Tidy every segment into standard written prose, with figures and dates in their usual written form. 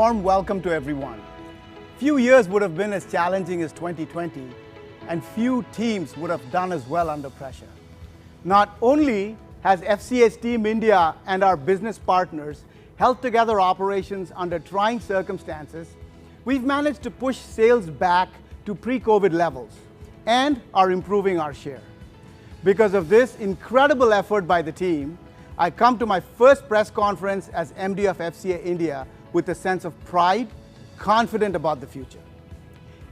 warm welcome to everyone. Few years would have been as challenging as 2020, and few teams would have done as well under pressure. Not only has FCA's Team India and our business partners held together operations under trying circumstances, we've managed to push sales back to pre-COVID levels and are improving our share. Because of this incredible effort by the team, I come to my first press conference as MD of FCA India with a sense of pride, confident about the future.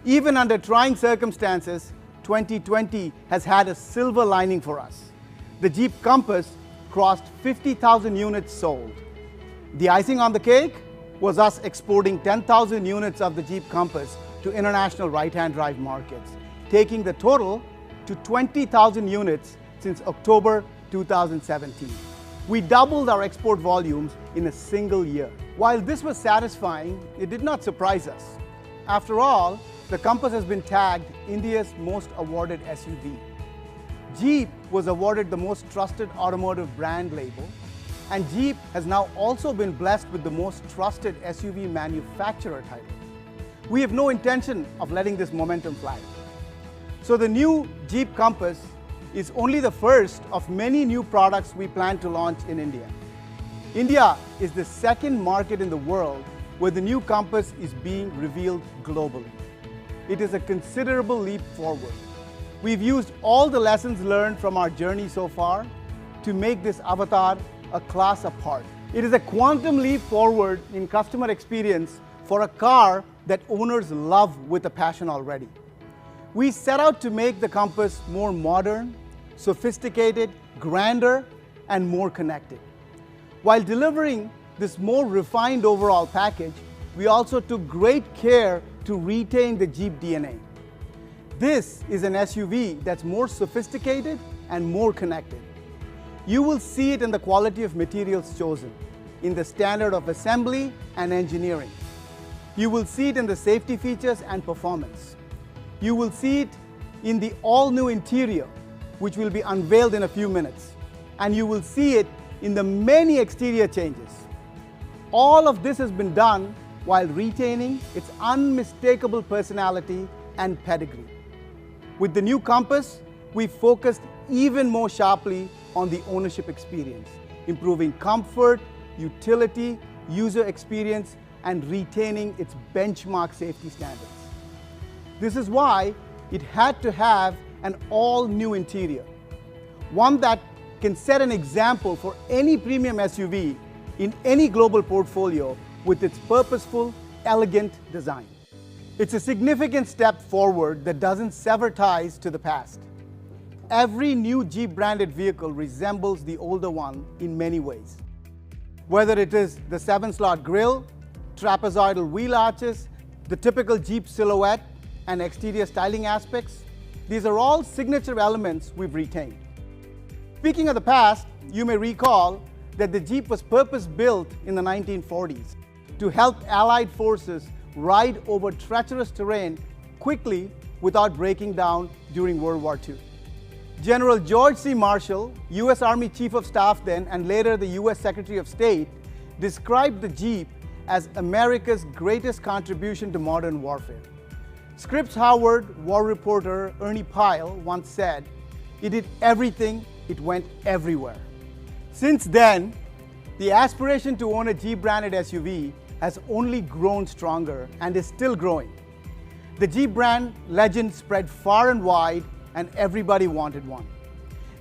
Even under trying circumstances, 2020 has had a silver lining for us. The Jeep Compass crossed 50,000 units sold. The icing on the cake was us exporting 10,000 units of the Jeep Compass to international right-hand drive markets, taking the total to 20,000 units since October 2017. We doubled our export volumes in a single year. While this was satisfying, it did not surprise us. After all, the Compass has been tagged India's most awarded SUV. Jeep was awarded the most trusted automotive brand label, and Jeep has now also been blessed with the most trusted SUV manufacturer title. We have no intention of letting this momentum flag. So the new Jeep Compass is only the first of many new products we plan to launch in India. India is the second market in the world where the new Compass is being revealed globally. It is a considerable leap forward. We've used all the lessons learned from our journey so far to make this avatar a class apart. It is a quantum leap forward in customer experience for a car that owners love with a passion already. We set out to make the Compass more modern, sophisticated, grander, and more connected. While delivering this more refined overall package, we also took great care to retain the Jeep DNA. This is an SUV that's more sophisticated and more connected. You will see it in the quality of materials chosen, in the standard of assembly and engineering. You will see it in the safety features and performance. You will see it in the all-new interior, which will be unveiled in a few minutes. And you will see it in the many exterior changes. All of this has been done while retaining its unmistakable personality and pedigree. With the new Compass, we focused even more sharply on the ownership experience, improving comfort, utility, user experience, and retaining its benchmark safety standards. This is why it had to have an all-new interior, one that can set an example for any premium SUV in any global portfolio with its purposeful, elegant design. It's a significant step forward that doesn't sever ties to the past. Every new Jeep branded vehicle resembles the older one in many ways. Whether it is the 7-slot grille, trapezoidal wheel arches, the typical Jeep silhouette, and exterior styling aspects, these are all signature elements we've retained. Speaking of the past, you may recall that the Jeep was purpose-built in the 1940s to help Allied forces ride over treacherous terrain quickly without breaking down during World War II. General George C. Marshall, US Army Chief of Staff then and later the US Secretary of State, described the Jeep as America's greatest contribution to modern warfare. Scripps Howard war reporter Ernie Pyle once said, "It did everything, it went everywhere." Since then, the aspiration to own a Jeep branded SUV has only grown stronger and is still growing. The Jeep brand legend spread far and wide, and everybody wanted one.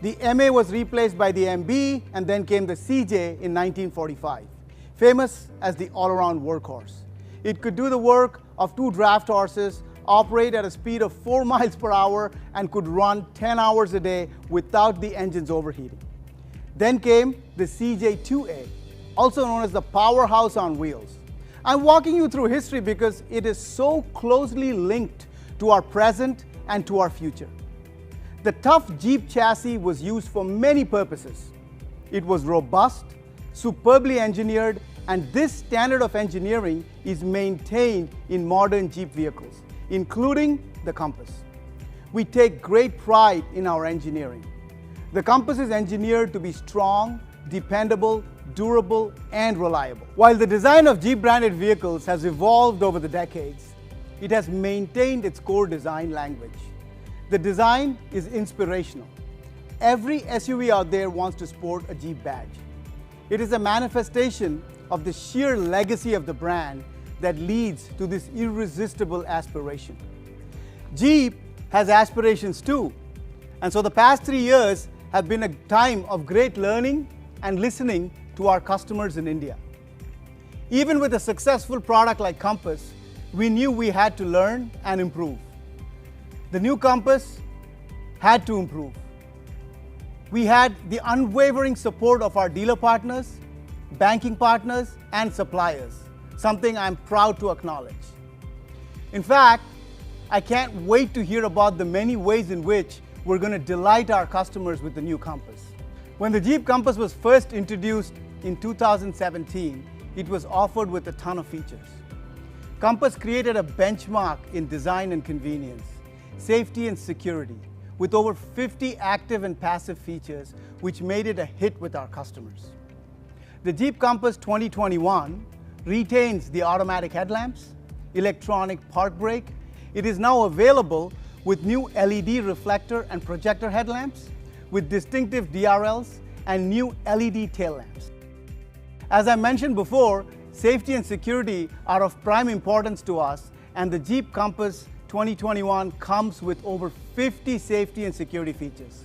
The MA was replaced by the MB, and then came the CJ in 1945, famous as the all-around workhorse. It could do the work of 2 draft horses, operate at a speed of 4 miles per hour, and could run 10 hours a day without the engines overheating. Then came the CJ2A, also known as the powerhouse on wheels. I'm walking you through history because it is so closely linked to our present and to our future. The tough Jeep chassis was used for many purposes. It was robust, superbly engineered, and this standard of engineering is maintained in modern Jeep vehicles, including the Compass. We take great pride in our engineering. The Compass is engineered to be strong, dependable, durable, and reliable. While the design of Jeep branded vehicles has evolved over the decades, it has maintained its core design language. The design is inspirational. Every SUV out there wants to sport a Jeep badge. It is a manifestation of the sheer legacy of the brand that leads to this irresistible aspiration. Jeep has aspirations too, and so the past 3 years have been a time of great learning and listening to our customers in India. Even with a successful product like Compass, we knew we had to learn and improve. The new Compass had to improve. We had the unwavering support of our dealer partners, banking partners, and suppliers, something I'm proud to acknowledge. In fact, I can't wait to hear about the many ways in which we're going to delight our customers with the new Compass. When the Jeep Compass was first introduced in 2017, it was offered with a ton of features. Compass created a benchmark in design and convenience, safety and security, with over 50 active and passive features, which made it a hit with our customers. The Jeep Compass 2021 retains the automatic headlamps, electronic park brake. It is now available with new LED reflector and projector headlamps, with distinctive DRLs and new LED tail lamps. As I mentioned before, safety and security are of prime importance to us, and the Jeep Compass 2021 comes with over 50 safety and security features.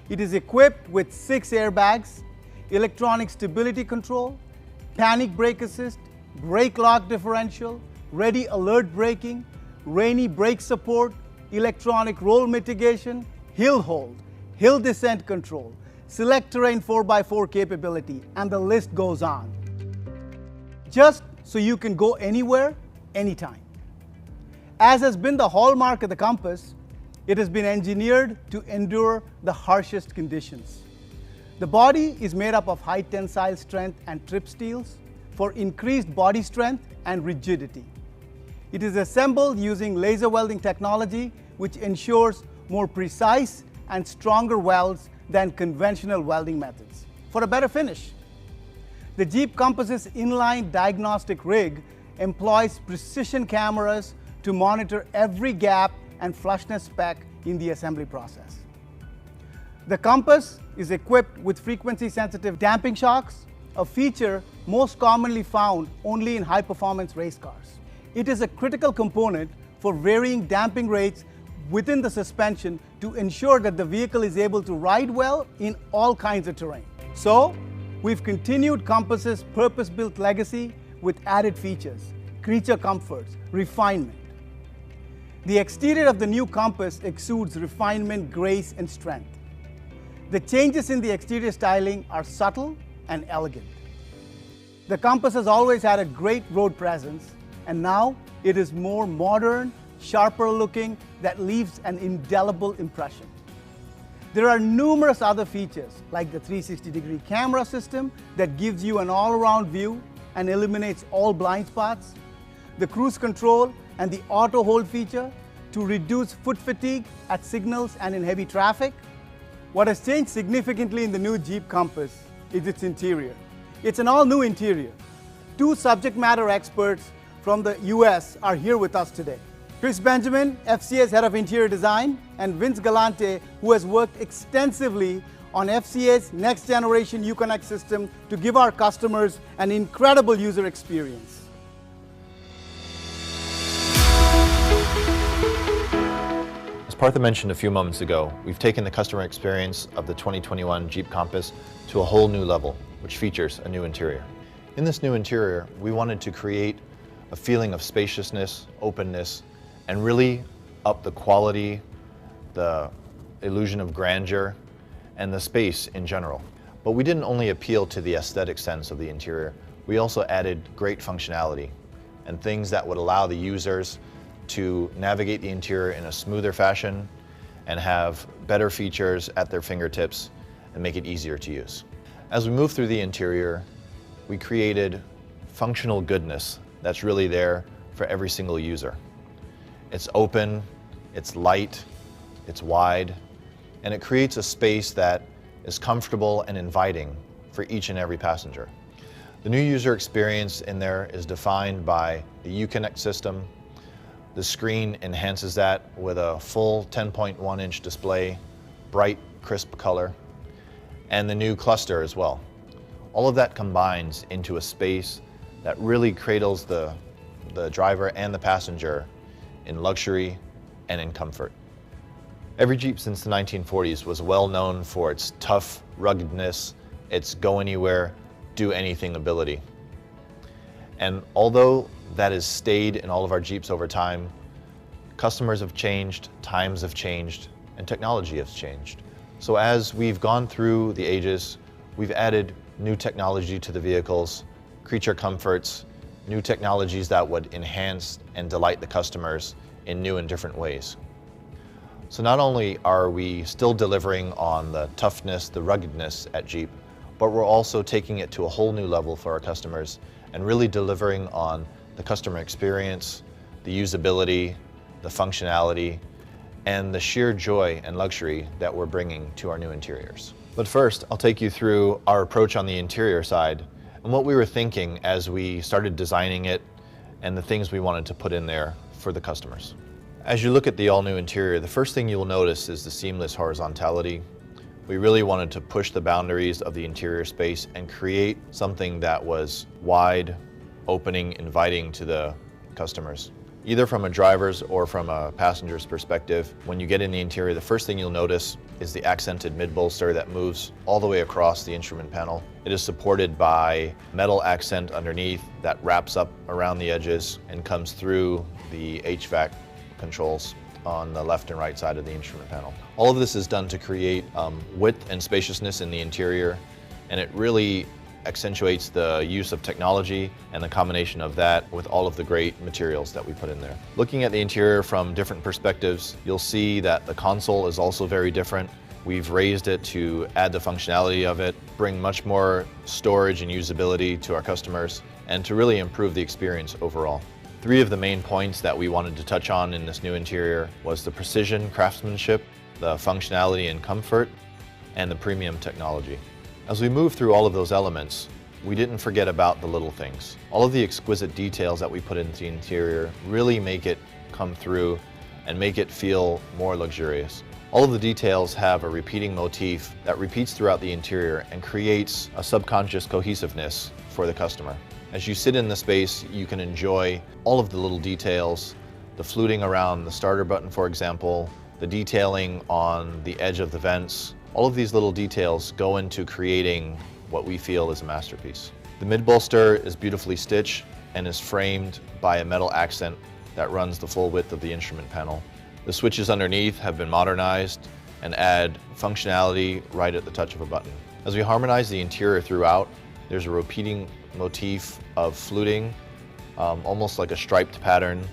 It is equipped with 6 airbags, electronic stability control, panic brake assist, brake lock differential, ready alert braking, rainy brake support, electronic roll mitigation, hill hold, hill descent control, select terrain 4x4 capability, and the list goes on. Just so you can go anywhere, anytime. As has been the hallmark of the Compass, it has been engineered to endure the harshest conditions. The body is made up of high tensile strength and trip steels for increased body strength and rigidity. It is assembled using laser welding technology, which ensures more precise and stronger welds than conventional welding methods for a better finish. The Jeep Compass's inline diagnostic rig employs precision cameras to monitor every gap and flushness spec in the assembly process. The Compass is equipped with frequency-sensitive damping shocks, a feature most commonly found only in high-performance race cars. It is a critical component for varying damping rates within the suspension to ensure that the vehicle is able to ride well in all kinds of terrain. So, we've continued Compass's purpose-built legacy with added features, creature comforts, refinement. The exterior of the new Compass exudes refinement, grace, and strength. The changes in the exterior styling are subtle and elegant. The Compass has always had a great road presence, and now it is more modern, sharper looking, that leaves an indelible impression. There are numerous other features like the 360-degree camera system that gives you an all-around view and eliminates all blind spots, the cruise control and the auto hold feature to reduce foot fatigue at signals and in heavy traffic. What has changed significantly in the new Jeep Compass is its interior. It's an all-new interior. 2 subject matter experts from the US are here with us today. Chris Benjamin, FCA's Head of Interior Design, and Vince Galante, who has worked extensively on FCA's next generation Uconnect system to give our customers an incredible user experience. As Partha mentioned a few moments ago, we've taken the customer experience of the 2021 Jeep Compass to a whole new level, which features a new interior. In this new interior, we wanted to create a feeling of spaciousness, openness, and really up the quality, the illusion of grandeur, and the space in general. But we didn't only appeal to the aesthetic sense of the interior, we also added great functionality and things that would allow the users to navigate the interior in a smoother fashion and have better features at their fingertips and make it easier to use. As we move through the interior, we created functional goodness that's really there for every single user. It's open, it's light, it's wide, and it creates a space that is comfortable and inviting for each and every passenger. The new user experience in there is defined by the Uconnect system. The screen enhances that with a full 10.1-inch display, bright, crisp color, and the new cluster as well. All of that combines into a space that really cradles the driver and the passenger in luxury and in comfort. Every Jeep since the 1940s was well known for its tough ruggedness, its go anywhere, do anything ability. And although that has stayed in all of our Jeeps over time, customers have changed, times have changed, and technology has changed. So as we've gone through the ages, we've added new technology to the vehicles, creature comforts, new technologies that would enhance and delight the customers in new and different ways. So not only are we still delivering on the toughness, the ruggedness at Jeep, but we're also taking it to a whole new level for our customers and really delivering on the customer experience, the usability, the functionality, and the sheer joy and luxury that we're bringing to our new interiors. But first, I'll take you through our approach on the interior side and what we were thinking as we started designing it and the things we wanted to put in there for the customers. As you look at the all-new interior, the first thing you'll notice is the seamless horizontality. We really wanted to push the boundaries of the interior space and create something that was wide, opening, inviting to the customers. Either from a driver's or from a passenger's perspective, when you get in the interior, the first thing you'll notice is the accented mid-bolster that moves all the way across the instrument panel. It is supported by metal accent underneath that wraps up around the edges and comes through the HVAC controls on the left and right side of the instrument panel. All of this is done to create width and spaciousness in the interior, and it really accentuates the use of technology and the combination of that with all of the great materials that we put in there. Looking at the interior from different perspectives, you'll see that the console is also very different. We've raised it to add the functionality of it, bring much more storage and usability to our customers, and to really improve the experience overall. Three of the main points that we wanted to touch on in this new interior was the precision craftsmanship, the functionality and comfort, and the premium technology. As we move through all of those elements, we didn't forget about the little things. All of the exquisite details that we put into the interior really make it come through and make it feel more luxurious. All of the details have a repeating motif that repeats throughout the interior and creates a subconscious cohesiveness for the customer. As you sit in the space, you can enjoy all of the little details, the fluting around the starter button, for example, the detailing on the edge of the vents. All of these little details go into creating what we feel is a masterpiece. The mid-bolster is beautifully stitched and is framed by a metal accent that runs the full width of the instrument panel. The switches underneath have been modernized and add functionality right at the touch of a button. As we harmonize the interior throughout, there's a repeating motif of fluting, almost like a striped pattern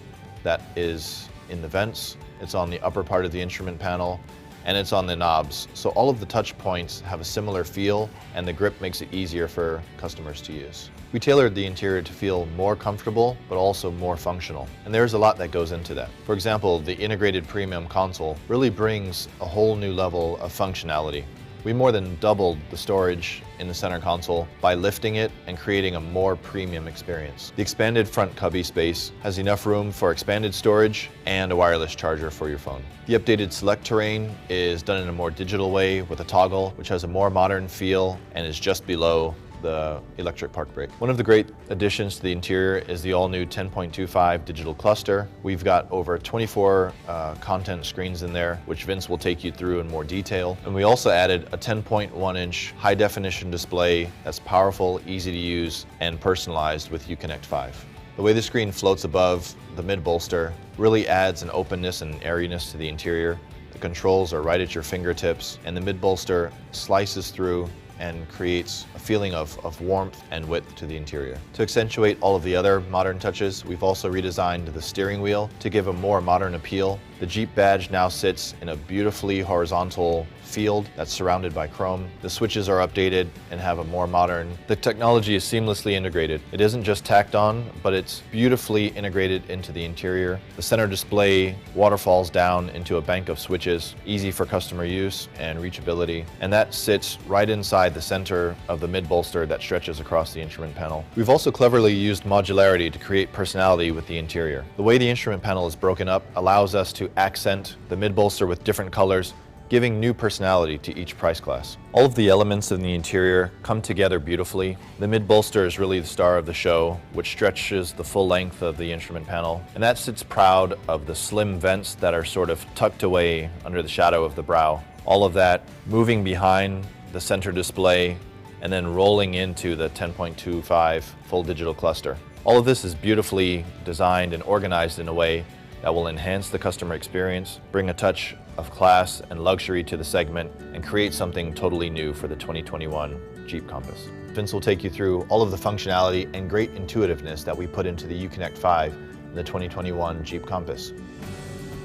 that is in the vents. It's on the upper part of the instrument panel, and it's on the knobs. So all of the touch points have a similar feel, and the grip makes it easier for customers to use. We tailored the interior to feel more comfortable, but also more functional. And there's a lot that goes into that. For example, the integrated premium console really brings a whole new level of functionality. We more than doubled the storage in the center console by lifting it and creating a more premium experience. The expanded front cubby space has enough room for expanded storage and a wireless charger for your phone. The updated select terrain is done in a more digital way with a toggle, which has a more modern feel and is just below the electric park brake. One of the great additions to the interior is the all-new 10.25 digital cluster. We've got over 24 content screens in there, which Vince will take you through in more detail. And we also added a 10.1-inch high-definition display that's powerful, easy to use, and personalized with Uconnect 5. The way the screen floats above the mid-bolster really adds an openness and airiness to the interior. The controls are right at your fingertips, and the mid-bolster slices through and creates a feeling of warmth and width to the interior. To accentuate all of the other modern touches, we've also redesigned the steering wheel to give a more modern appeal. The Jeep badge now sits in a beautifully horizontal field that's surrounded by chrome. The switches are updated and have a more modern. The technology is seamlessly integrated. It isn't just tacked on, but it's beautifully integrated into the interior. The center display waterfalls down into a bank of switches, easy for customer use and reachability. And that sits right inside inside the center of the mid-bolster that stretches across the instrument panel. We've also cleverly used modularity to create personality with the interior. The way the instrument panel is broken up allows us to accent the mid-bolster with different colors, giving new personality to each price class. All of the elements in the interior come together beautifully. The mid-bolster is really the star of the show, which stretches the full length of the instrument panel, and that sits proud of the slim vents that are sort of tucked away under the shadow of the brow. All of that moving behind the center display and then rolling into the 10.25 full digital cluster. All of this is beautifully designed and organized in a way that will enhance the customer experience, bring a touch of class and luxury to the segment, and create something totally new for the 2021 Jeep Compass. Vince will take you through all of the functionality and great intuitiveness that we put into the UConnect 5 in the 2021 Jeep Compass.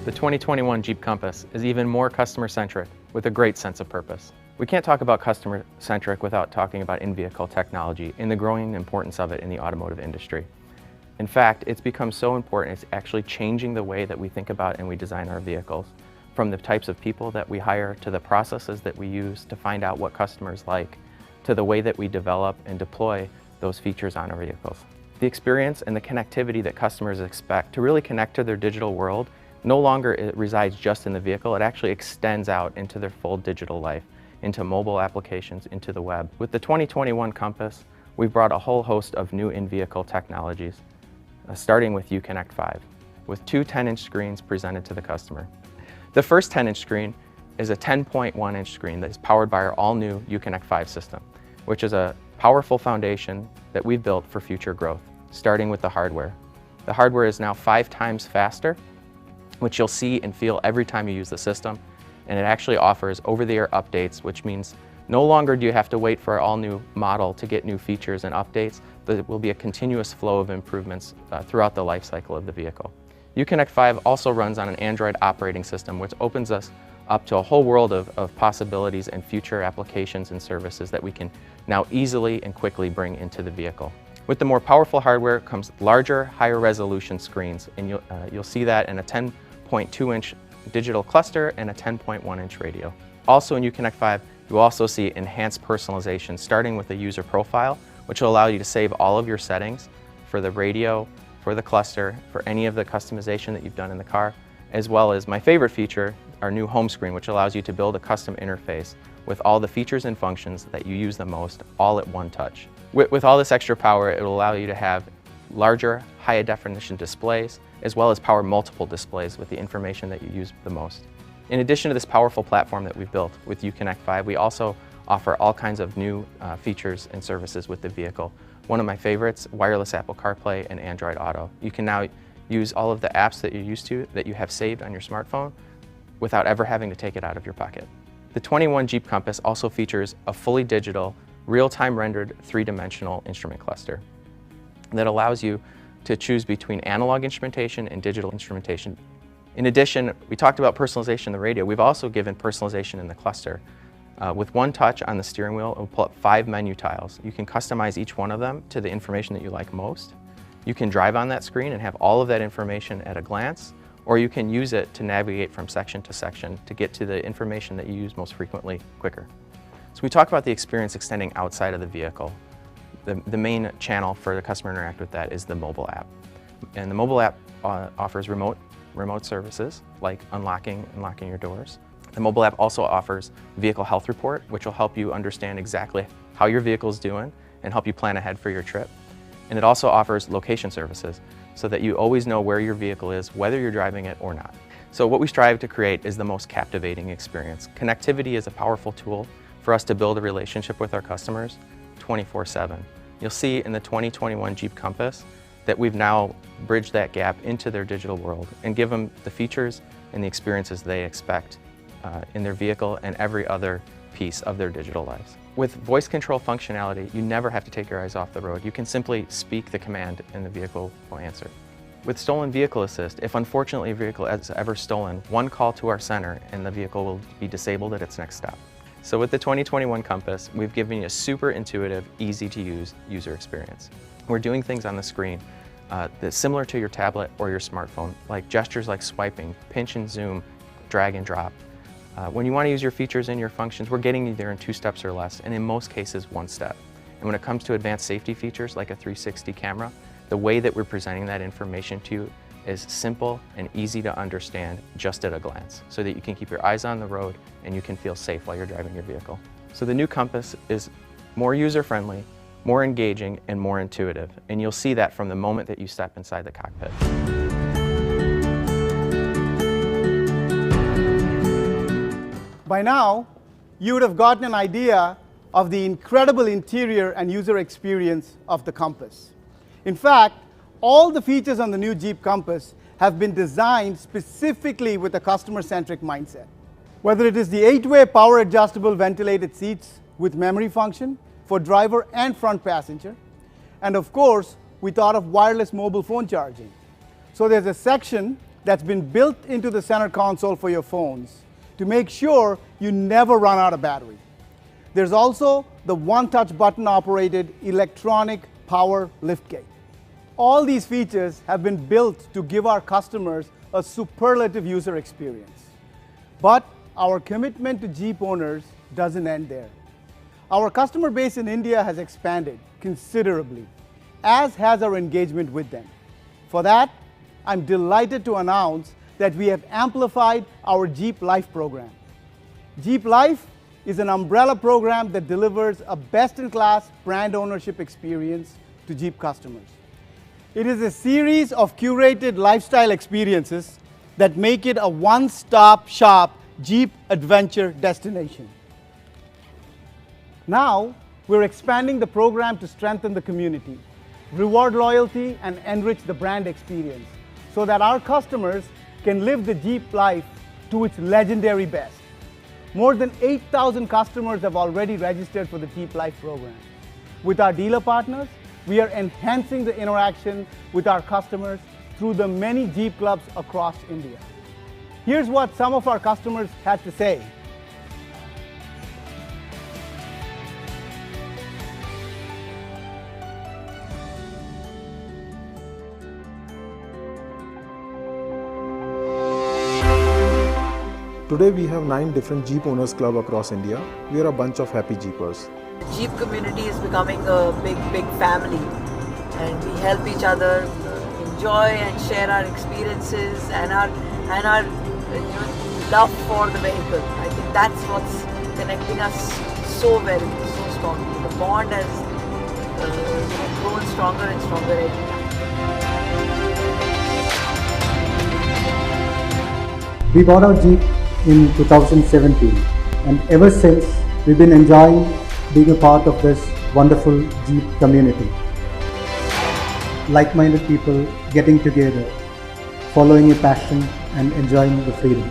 The 2021 Jeep Compass is even more customer-centric with a great sense of purpose. We can't talk about customer-centric without talking about in-vehicle technology and the growing importance of it in the automotive industry. In fact, it's become so important, it's actually changing the way that we think about and we design our vehicles, from the types of people that we hire to the processes that we use to find out what customers like, to the way that we develop and deploy those features on our vehicles. The experience and the connectivity that customers expect to really connect to their digital world no longer it resides just in the vehicle, it actually extends out into their full digital life, into mobile applications, into the web. With the 2021 Compass, we've brought a whole host of new in-vehicle technologies, starting with UConnect 5, with two 10-inch screens presented to the customer. The first 10-inch screen is a 10.1-inch screen that is powered by our all-new UConnect 5 system, which is a powerful foundation that we've built for future growth, starting with the hardware. The hardware is now 5 times faster, which you'll see and feel every time you use the system, and it actually offers over-the-air updates, which means no longer do you have to wait for our all-new model to get new features and updates. There will be a continuous flow of improvements throughout the life cycle of the vehicle. UConnect 5 also runs on an Android operating system, which opens us up to a whole world of possibilities and future applications and services that we can now easily and quickly bring into the vehicle. With the more powerful hardware comes larger, higher resolution screens, and you'll see that in a 10.2-inch digital cluster and a 10.1-inch radio. Also in UConnect 5, you also see enhanced personalization, starting with a user profile, which will allow you to save all of your settings for the radio, for the cluster, for any of the customization that you've done in the car, as well as my favorite feature, our new home screen, which allows you to build a custom interface with all the features and functions that you use the most, all at one touch. With all this extra power, it will allow you to have larger, higher definition displays, as well as power multiple displays with the information that you use the most. In addition to this powerful platform that we've built with UConnect 5, we also offer all kinds of new features and services with the vehicle. One of my favorites, wireless Apple CarPlay and Android Auto. You can now use all of the apps that you're used to, that you have saved on your smartphone, without ever having to take it out of your pocket. The 21 Jeep Compass also features a fully digital, real-time rendered 3-dimensional instrument cluster that allows you to choose between analog instrumentation and digital instrumentation. In addition, we talked about personalization in the radio. We've also given personalization in the cluster. With one touch on the steering wheel, it will pull up 5 menu tiles. You can customize each one of them to the information that you like most. You can drive on that screen and have all of that information at a glance, or you can use it to navigate from section to section to get to the information that you use most frequently quicker. So we talk about the experience extending outside of the vehicle. The main channel for the customer to interact with that is the mobile app. And the mobile app offers remote services like unlocking your doors. The mobile app also offers Vehicle Health Report, which will help you understand exactly how your vehicle is doing and help you plan ahead for your trip. And it also offers location services so that you always know where your vehicle is, whether you're driving it or not. So what we strive to create is the most captivating experience. Connectivity is a powerful tool for us to build a relationship with our customers 24/7. You'll see in the 2021 Jeep Compass that we've now bridged that gap into their digital world and give them the features and the experiences they expect in their vehicle and every other piece of their digital lives. With voice control functionality, you never have to take your eyes off the road. You can simply speak the command and the vehicle will answer. With Stolen Vehicle Assist, if unfortunately a vehicle is ever stolen, one call to our center and the vehicle will be disabled at its next stop. So with the 2021 Compass, we've given you a super intuitive, easy to use user experience. We're doing things on the screen that's similar to your tablet or your smartphone, like gestures like swiping, pinch and zoom, drag and drop. When you want to use your features and your functions, we're getting you there in 2 steps or less, and in most cases 1 step. And when it comes to advanced safety features like a 360 camera, the way that we're presenting that information to you is simple and easy to understand just at a glance, so that you can keep your eyes on the road and you can feel safe while you're driving your vehicle. So the new Compass is more user-friendly, more engaging, and more intuitive, and you'll see that from the moment that you step inside the cockpit. By now, you would have gotten an idea of the incredible interior and user experience of the Compass. In fact, all the features on the new Jeep Compass have been designed specifically with a customer-centric mindset. Whether it is the 8-way power-adjustable ventilated seats with memory function for driver and front passenger, and of course, we thought of wireless mobile phone charging. So there's a section that's been built into the center console for your phones to make sure you never run out of battery. There's also the one-touch button-operated electronic power liftgate. All these features have been built to give our customers a superlative user experience. But our commitment to Jeep owners doesn't end there. Our customer base in India has expanded considerably, as has our engagement with them. For that, I'm delighted to announce that we have amplified our Jeep Life program. Jeep Life is an umbrella program that delivers a best-in-class brand ownership experience to Jeep customers. It is a series of curated lifestyle experiences that make it a one-stop shop Jeep adventure destination. Now, we're expanding the program to strengthen the community, reward loyalty, and enrich the brand experience so that our customers can live the Jeep life to its legendary best. More than 8,000 customers have already registered for the Jeep Life program. With our dealer partners, we are enhancing the interaction with our customers through the many Jeep clubs across India. Here's what some of our customers had to say. Today we have 9 different Jeep Owners Club across India. We are a bunch of happy Jeepers. The Jeep community is becoming a big family, and we help each other enjoy and share our experiences and our love for the vehicle. I think that's what's connecting us so strongly. The bond has grown stronger and stronger every time. We bought our Jeep in 2017, and ever since we've been enjoying being a part of this wonderful Jeep community. Like-minded people getting together, following a passion and enjoying the freedom.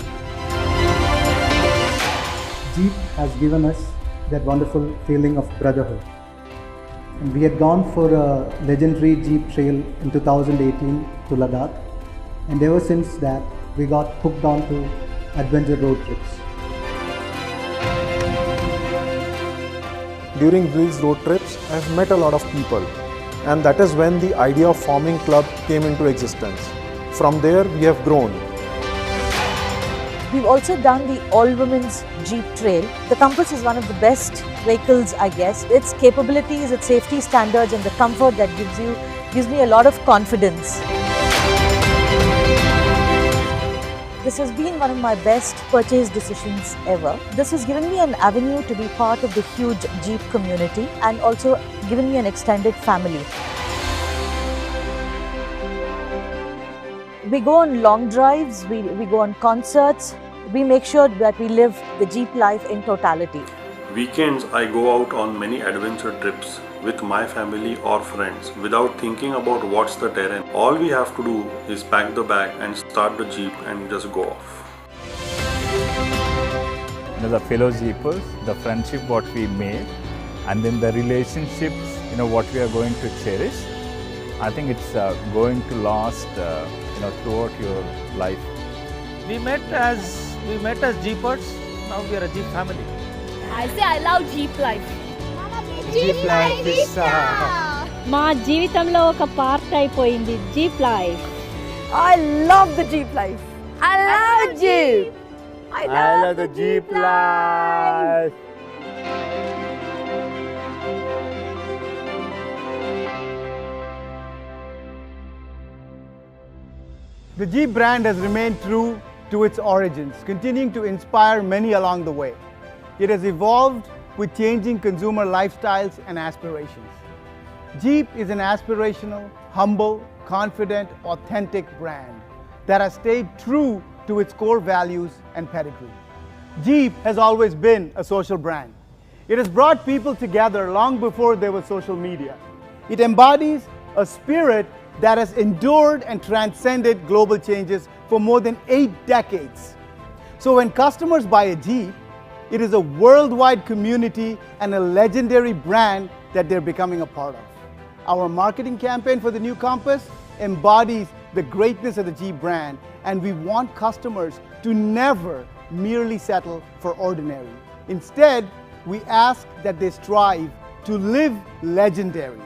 Jeep has given us that wonderful feeling of brotherhood. And we had gone for a legendary Jeep trail in 2018 to Ladakh, and ever since that we got hooked on to adventure road trips. During these road trips, I've met a lot of people, and that is when the idea of forming club came into existence. From there, we have grown. We've also done the all-women's Jeep Trail. The Compass is one of the best vehicles, I guess. Its capabilities, its safety standards, and the comfort that gives me a lot of confidence. This has been one of my best purchase decisions ever. This has given me an avenue to be part of the huge Jeep community and also given me an extended family. We go on long drives, we go on concerts, we make sure that we live the Jeep life in totality. Weekends, I go out on many adventure trips with my family or friends without thinking about what's the terrain. All we have to do is pack the bag and start the Jeep and just go off. The fellow Jeepers, the friendship what we made, and then the relationships, what we are going to cherish. I think it's going to last, throughout your life. We met as Jeepers. Now we are a Jeep family. I say I love Jeep life. Jeep life is మా జీవితంలో ఒక part అయిపోయింది Jeep life. I love the Jeep life. I love Jeep. I love the Jeep life. The Jeep brand has remained true to its origins, continuing to inspire many along the way. It has evolved with changing consumer lifestyles and aspirations. Jeep is an aspirational, humble, confident, authentic brand that has stayed true to its core values and pedigree. Jeep has always been a social brand. It has brought people together long before there was social media. It embodies a spirit that has endured and transcended global changes for more than 8 decades. So when customers buy a Jeep, it is a worldwide community and a legendary brand that they're becoming a part of. Our marketing campaign for the new Compass embodies the greatness of the Jeep brand, and we want customers to never merely settle for ordinary. Instead, we ask that they strive to live legendary.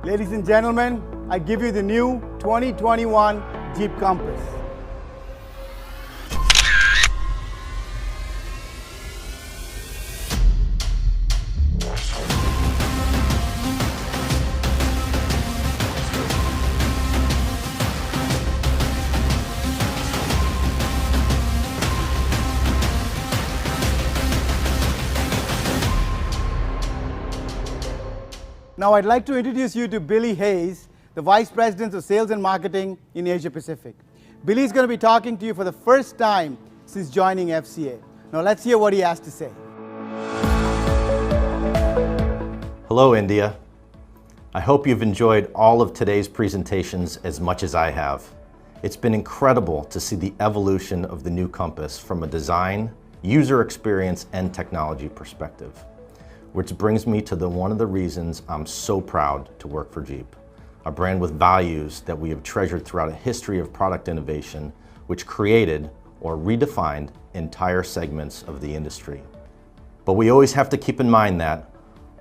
Ladies and gentlemen, I give you the new 2021 Jeep Compass. Now I'd like to introduce you to Billy Hayes, the Vice President of Sales and Marketing in Asia Pacific. Billy's going to be talking to you for the first time since joining FCA. Now let's hear what he has to say. Hello India. I hope you've enjoyed all of today's presentations as much as I have. It's been incredible to see the evolution of the new Compass from a design, user experience, and technology perspective. Which brings me to one of the reasons I'm so proud to work for Jeep, a brand with values that we have treasured throughout a history of product innovation, which created or redefined entire segments of the industry. But we always have to keep in mind that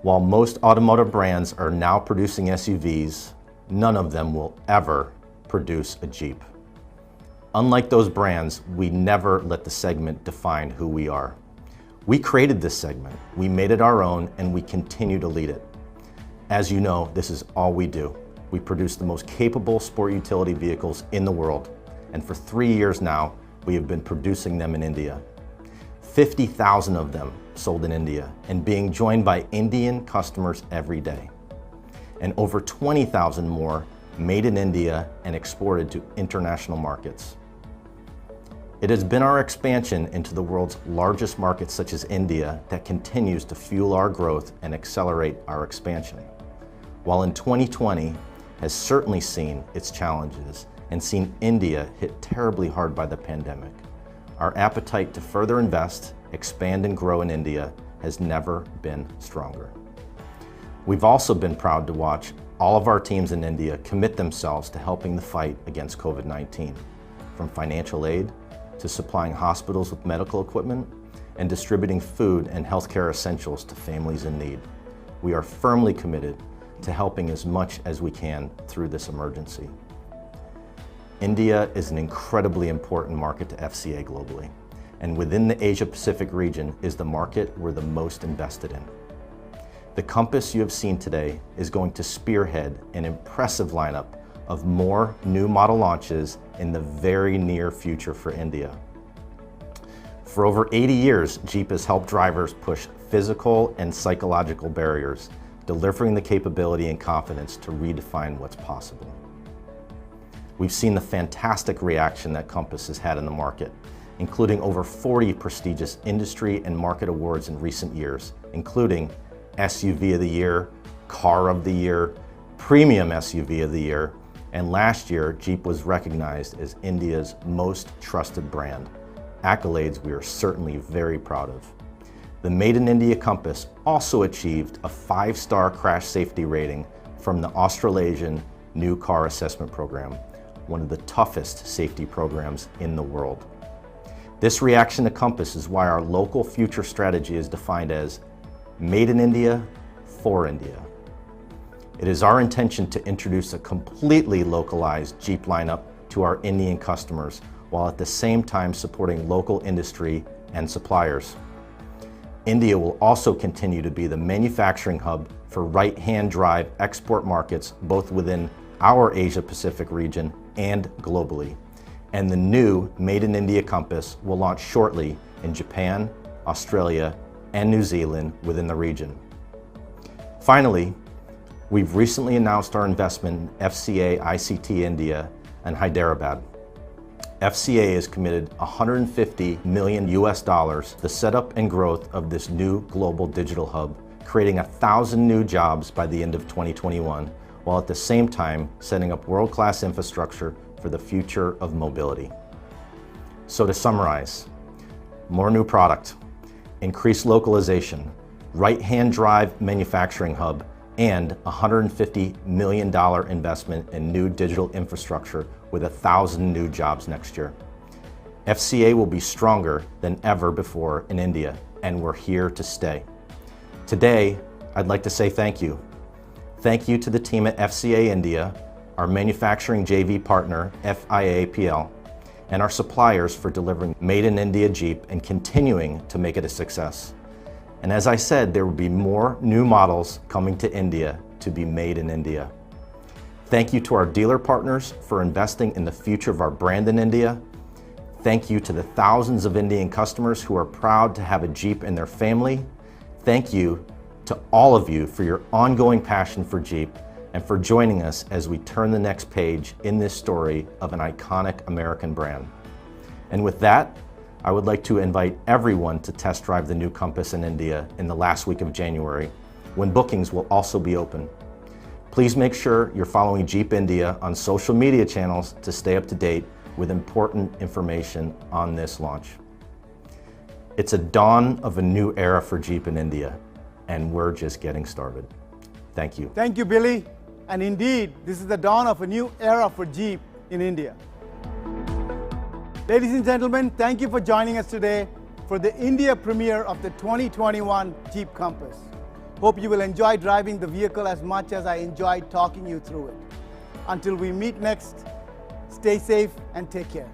while most automotive brands are now producing SUVs, none of them will ever produce a Jeep. Unlike those brands, we never let the segment define who we are. We created this segment, we made it our own, and we continue to lead it. As you know, this is all we do. We produce the most capable sport utility vehicles in the world, and for 3 years now, we have been producing them in India. 50,000 of them sold in India, and being joined by Indian customers every day. And over 20,000 more made in India and exported to international markets. It has been our expansion into the world's largest markets such as India that continues to fuel our growth and accelerate our expansion. While in 2020 has certainly seen its challenges and seen India hit terribly hard by the pandemic, our appetite to further invest, expand, and grow in India has never been stronger. We've also been proud to watch all of our teams in India commit themselves to helping the fight against COVID-19, from financial aid to supplying hospitals with medical equipment and distributing food and healthcare essentials to families in need. We are firmly committed to helping as much as we can through this emergency. India is an incredibly important market to FCA globally, and within the Asia Pacific region is the market we're the most invested in. The Compass you have seen today is going to spearhead an impressive lineup of more new model launches in the very near future for India. For over 80 years, Jeep has helped drivers push physical and psychological barriers delivering the capability and confidence to redefine what's possible. We've seen the fantastic reaction that Compass has had in the market, including over 40 prestigious industry and market awards in recent years, including SUV of the Year, Car of the Year, Premium SUV of the Year, and last year, Jeep was recognized as India's most trusted brand. Accolades we are certainly very proud of. The Made in India Compass also achieved a 5-star crash safety rating from the Australasian New Car Assessment Program, one of the toughest safety programs in the world. This reaction to Compass is why our local future strategy is defined as Made in India for India. It is our intention to introduce a completely localized Jeep lineup to our Indian customers, while at the same time supporting local industry and suppliers. India will also continue to be the manufacturing hub for right-hand drive export markets, both within our Asia-Pacific region and globally. And the new Made in India Compass will launch shortly in Japan, Australia, and New Zealand within the region. Finally, we've recently announced our investment in FCA ICT India and Hyderabad. FCA has committed $150 million to the setup and growth of this new global digital hub, creating 1,000 new jobs by the end of 2021, while at the same time setting up world-class infrastructure for the future of mobility. So to summarize, more new product, increased localization, right-hand drive manufacturing hub, and $150 million investment in new digital infrastructure with 1,000 new jobs next year. FCA will be stronger than ever before in India, and we're here to stay. Today, I'd like to say thank you. Thank you to the team at FCA India, our manufacturing JV partner, FIAPL, and our suppliers for delivering Made in India Jeep and continuing to make it a success. And as I said, there will be more new models coming to India to be made in India. Thank you to our dealer partners for investing in the future of our brand in India. Thank you to the thousands of Indian customers who are proud to have a Jeep in their family. Thank you to all of you for your ongoing passion for Jeep and for joining us as we turn the next page in this story of an iconic American brand. And with that, I would like to invite everyone to test drive the new Compass in India in the last week of January, when bookings will also be open. Please make sure you're following Jeep India on social media channels to stay up to date with important information on this launch. It's a dawn of a new era for Jeep in India, and we're just getting started. Thank you. Thank you, Billy. And indeed, this is the dawn of a new era for Jeep in India. Ladies and gentlemen, thank you for joining us today for the India premiere of the 2021 Jeep Compass. Hope you will enjoy driving the vehicle as much as I enjoyed talking you through it. Until we meet next, stay safe and take care.